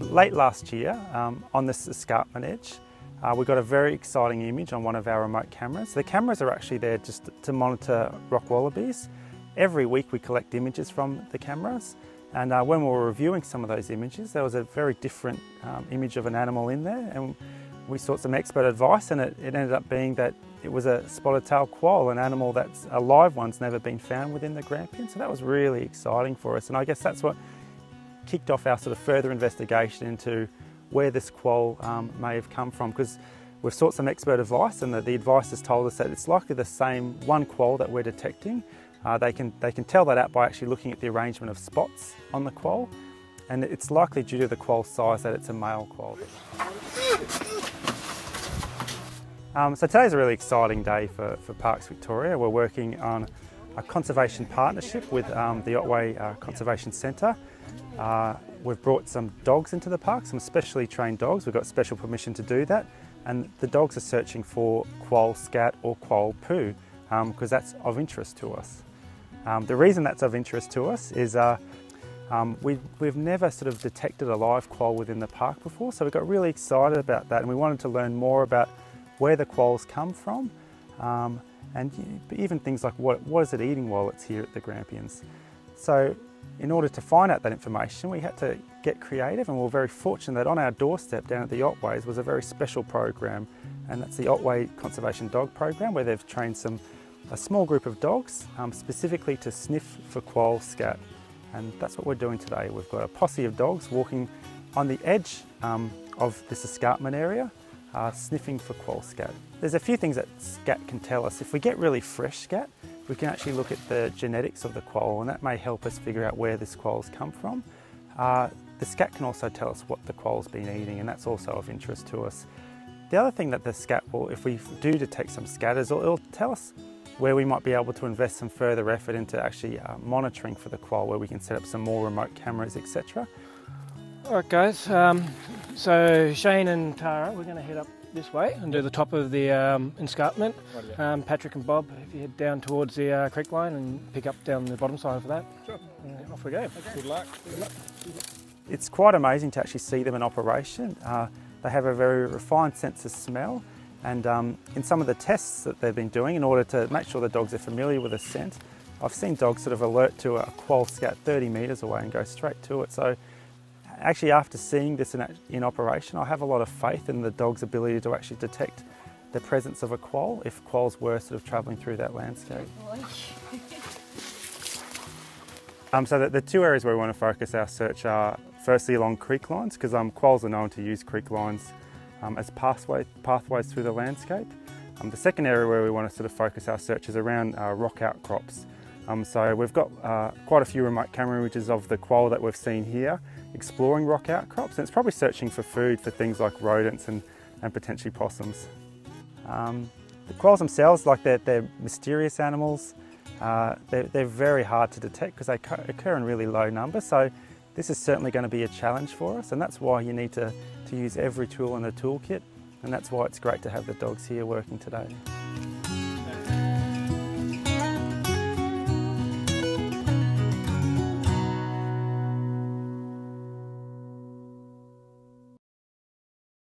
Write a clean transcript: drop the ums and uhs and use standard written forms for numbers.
Late last year, on this escarpment edge, we got a very exciting image on one of our remote cameras. The cameras are actually there just to monitor rock wallabies. Every week we collect images from the cameras, and when we were reviewing some of those images, there was a very different image of an animal in there, and we sought some expert advice, and it ended up being that it was a spotted-tailed quoll, an animal that's a live one's never been found within the Grampians. So that was really exciting for us, and I guess that's what kicked off our sort of further investigation into where this quoll may have come from, because we've sought some expert advice, and the advice has told us that it's likely the same one quoll that we're detecting. They can tell that out by actually looking at the arrangement of spots on the quoll, and it's likely due to the quoll's size that it's a male quoll. So today's a really exciting day for Parks Victoria. We're working on a conservation partnership with the Otways Conservation Centre. We've brought some dogs into the park, some specially trained dogs. We've got special permission to do that, and the dogs are searching for quoll scat or quoll poo because that's of interest to us. The reason that's of interest to us is we've never sort of detected a live quoll within the park before, so we got really excited about that, and we wanted to learn more about where the quolls come from, and even things like what is it eating while it's here at the Grampians. So in order to find out that information, we had to get creative, and we were very fortunate that on our doorstep down at the Otways was a very special program, and that's the Otways Conservation Dog program, where they've trained a small group of dogs specifically to sniff for quoll scat, and that's what we're doing today. We've got a posse of dogs walking on the edge of this escarpment area, sniffing for quoll scat. There's a few things that scat can tell us. If we get really fresh scat, we can actually look at the genetics of the quoll, and that may help us figure out where this quoll's come from. The scat can also tell us what the quoll's been eating, and that's also of interest to us. The other thing that the scat will, if we do detect some scat, is it'll tell us where we might be able to invest some further effort into actually monitoring for the quoll, where we can set up some more remote cameras, etc. Alright guys, so Shane and Tara, we're going to head up this way and do the top of the escarpment. Patrick and Bob, if you head down towards the creek line and pick up down the bottom side of that. Sure. Off we go. Okay. Good luck. Good luck. It's quite amazing to actually see them in operation. They have a very refined sense of smell, and in some of the tests that they've been doing in order to make sure the dogs are familiar with the scent, I've seen dogs sort of alert to a quoll scat 30 metres away and go straight to it. So actually, after seeing this in operation, I have a lot of faith in the dog's ability to actually detect the presence of a quoll if quolls were sort of travelling through that landscape. So the two areas where we want to focus our search are firstly along creek lines, because quolls are known to use creek lines as pathways through the landscape. The second area where we want to sort of focus our search is around rock outcrops. So we've got quite a few remote camera images of the quoll that we've seen here exploring rock outcrops, and it's probably searching for food for things like rodents and potentially possums. The quolls themselves, like they're mysterious animals. They're very hard to detect because they occur in really low numbers, so this is certainly going to be a challenge for us, and that's why you need to use every tool in the toolkit, and that's why it's great to have the dogs here working today.